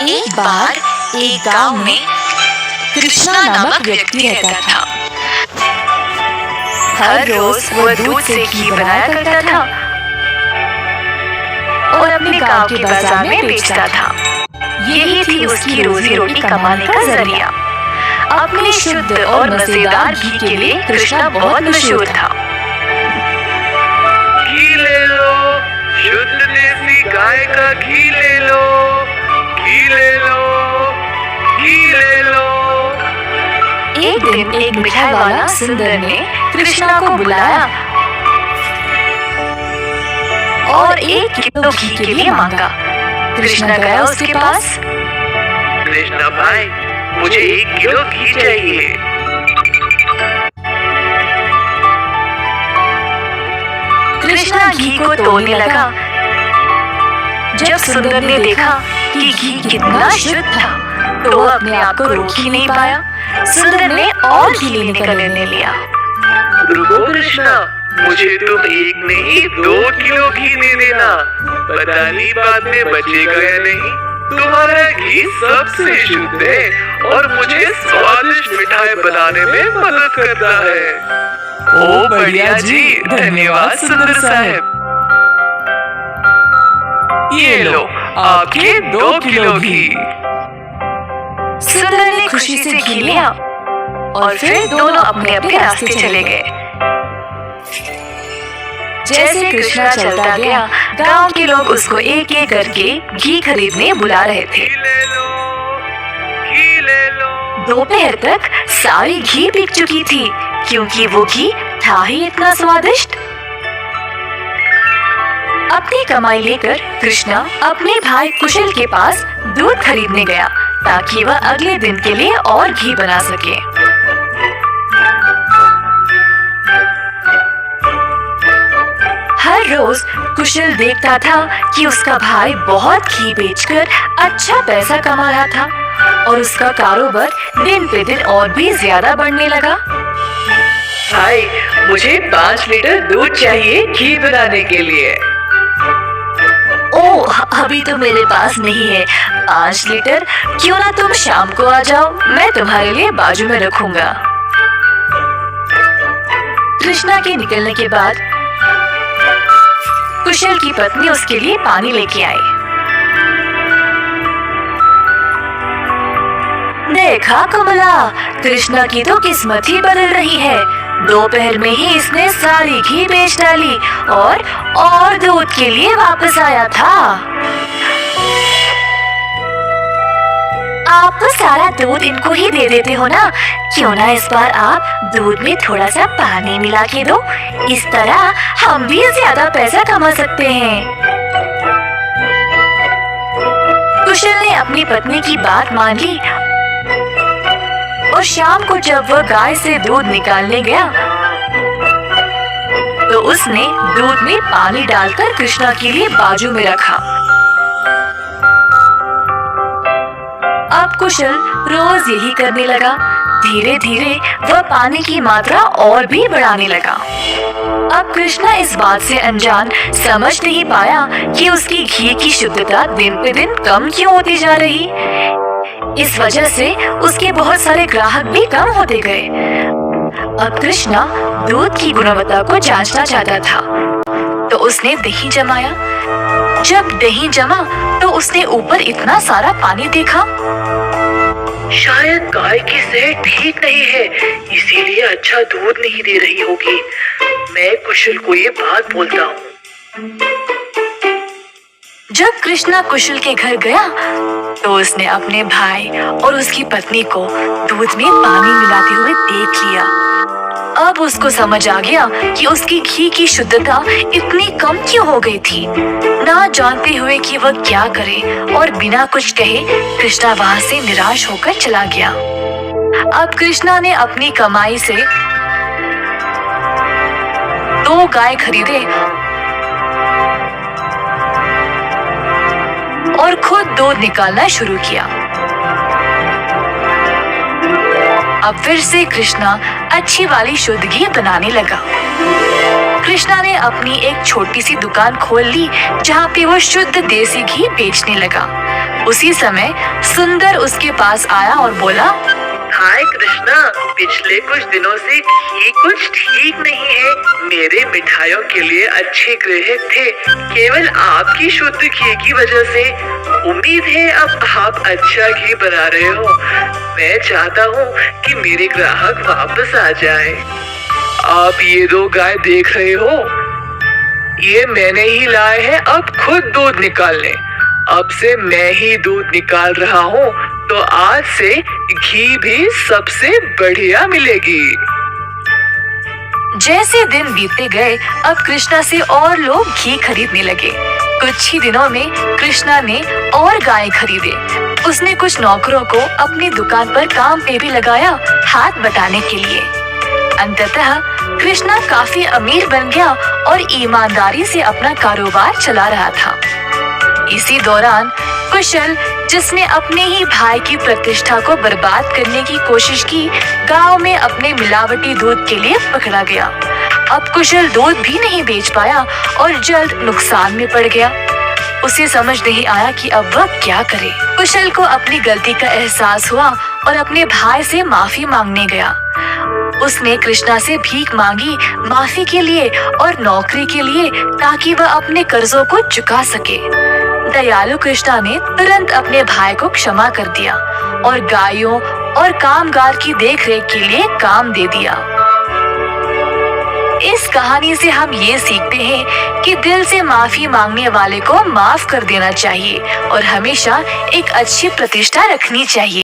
एक बार एक गांव में कृष्णा नामक व्यक्ति रहता था। हर रोज वह दूध से घी बनाया करता था और अपने गांव के बाजार में बेचता था। यही थी उसकी रोजी रोटी कमाने का जरिया। अपने शुद्ध और मजेदार घी के लिए कृष्णा बहुत मशहूर था। घी ले लो, शुद्ध देसी गाय का घी ले लो, घी ले लो, घी ले लो। एक दिन एक मिठाई वाला सुंदर ने कृष्णा को बुलाया और 1 किलो घी के लिए मांगा। कृष्णा गया उसके पास। कृष्णा भाई, मुझे 1 किलो घी चाहिए। कृष्णा घी को तोलने लगा। जब सुंदर ने देखा कि घी कितना शुद्ध था, तो वो अपने आप को रोक ही नहीं पाया। सुंदर ने और घी लेने का निर्णय लिया। रुको कृष्णा, मुझे तुम 1 नहीं 2 किलो घी दे देना। पता नहीं बाद में बचेगा या नहीं। तुम्हारा घी सबसे शुद्ध है और मुझे स्वादिष्ट मिठाई बनाने में मदद करता है। ओ बढ़िया जी, धन्यवाद सुंदर साहब। ये लो आपके 2 किलो घी। सुंदर ने खुशी से घी लिया और फिर दोनों अपने अपने रास्ते चले गए। जैसे कृष्णा चलता गया, गांव के लोग उसको एक एक करके घी खरीदने बुला रहे थे। घी ले लो, घी ले लो। दोपहर तक सारी घी बिक चुकी थी, क्योंकि वो घी था ही इतना स्वादिष्ट। अपनी कमाई लेकर कृष्णा अपने भाई कुशल के पास दूध खरीदने गया, ताकि वह अगले दिन के लिए और घी बना सके। हर रोज कुशल देखता था कि उसका भाई बहुत घी बेचकर अच्छा पैसा कमा रहा था और उसका कारोबार दिन पे दिन और भी ज्यादा बढ़ने लगा। भाई, मुझे 5 लीटर दूध चाहिए घी बनाने के लिए। ओह, अभी तो मेरे पास नहीं है 5 लीटर। क्यों ना तुम शाम को आ जाओ, मैं तुम्हारे लिए बाजू में रखूंगा। कृष्णा के निकलने के बाद कुशल की पत्नी उसके लिए पानी लेके आई। देखा कमला, कृष्णा की तो किस्मत ही बदल रही है। दोपहर में ही इसने सारी घी बेच डाली और दूध के लिए वापस आया था। आप तो सारा दूध इनको ही दे देते हो ना, क्यों ना इस बार आप दूध में थोड़ा सा पानी मिला के दो। इस तरह हम भी ज्यादा पैसा कमा सकते हैं। कुशल ने अपनी पत्नी की बात मान ली और शाम को जब वह गाय से दूध निकालने गया, तो उसने दूध में पानी डालकर कृष्णा के लिए बाजू में रखा। अब कुशल रोज यही करने लगा। धीरे धीरे वह पानी की मात्रा और भी बढ़ाने लगा। अब कृष्णा इस बात से अनजान समझ नहीं पाया कि उसकी घी की शुद्धता दिन पे दिन कम क्यों होती जा रही। इस वजह से उसके बहुत सारे ग्राहक भी कम होते गए। अब कृष्णा दूध की गुणवत्ता को जांचना चाहता था, तो उसने दही जमाया। जब दही जमा, तो उसने ऊपर इतना सारा पानी देखा। शायद गाय की सेहत ठीक नहीं है, इसीलिए अच्छा दूध नहीं दे रही होगी। मैं कुशल को ये बात बोलता हूँ। जब कृष्णा कुशल के घर गया, तो उसने अपने भाई और उसकी पत्नी को दूध में पानी मिलाते हुए देख लिया। अब उसको समझ आ गया कि उसकी घी की शुद्धता इतनी कम क्यों हो गई थी। ना जानते हुए कि वह क्या करे और बिना कुछ कहे कृष्णा वहां से निराश होकर चला गया। अब कृष्णा ने अपनी कमाई से 2 गाय खरीदे और खुद दूध निकालना शुरू किया। अब फिर से कृष्णा अच्छी वाली शुद्ध घी बनाने लगा। कृष्णा ने अपनी एक छोटी सी दुकान खोल ली, जहाँ पे वो शुद्ध देसी घी बेचने लगा। उसी समय सुंदर उसके पास आया और बोला, हाय कृष्णा, पिछले कुछ दिनों से घी कुछ ठीक नहीं है। मेरे मिठाइयों के लिए अच्छे ग्राहक थे, केवल आपकी शुद्ध घी की वजह से। उम्मीद है अब आप अच्छा घी बना रहे हो। मैं चाहता हूँ कि मेरे ग्राहक वापस आ जाए। आप ये दो गाय देख रहे हो, ये मैंने ही लाए हैं अब खुद दूध निकालने। अब से मैं ही दूध निकाल रहा हूँ, तो आज से घी भी सबसे बढ़िया मिलेगी। जैसे दिन बीतते गए, अब कृष्णा से और लोग घी खरीदने लगे। कुछ ही दिनों में कृष्णा ने और गाय खरीदे। उसने कुछ नौकरों को अपनी दुकान पर काम पे भी लगाया, हाथ बटाने के लिए। अंततः कृष्णा काफी अमीर बन गया और ईमानदारी से अपना कारोबार चला रहा था। इसी दौरान कुशल, जिसने अपने ही भाई की प्रतिष्ठा को बर्बाद करने की कोशिश की, गांव में अपने मिलावटी दूध के लिए पकड़ा गया। अब कुशल दूध भी नहीं बेच पाया और जल्द नुकसान में पड़ गया। उसे समझ नहीं आया कि अब वह क्या करे। कुशल को अपनी गलती का एहसास हुआ और अपने भाई से माफी मांगने गया। उसने कृष्णा से भीख मांगी माफी के लिए और नौकरी के लिए, ताकि वह अपने कर्जों को चुका सके। दयालु कृष्णा ने तुरंत अपने भाई को क्षमा कर दिया और गायों और कामगार की देखरेख के लिए काम दे दिया। इस कहानी से हम ये सीखते हैं कि दिल से माफी मांगने वाले को माफ कर देना चाहिए और हमेशा एक अच्छी प्रतिष्ठा रखनी चाहिए।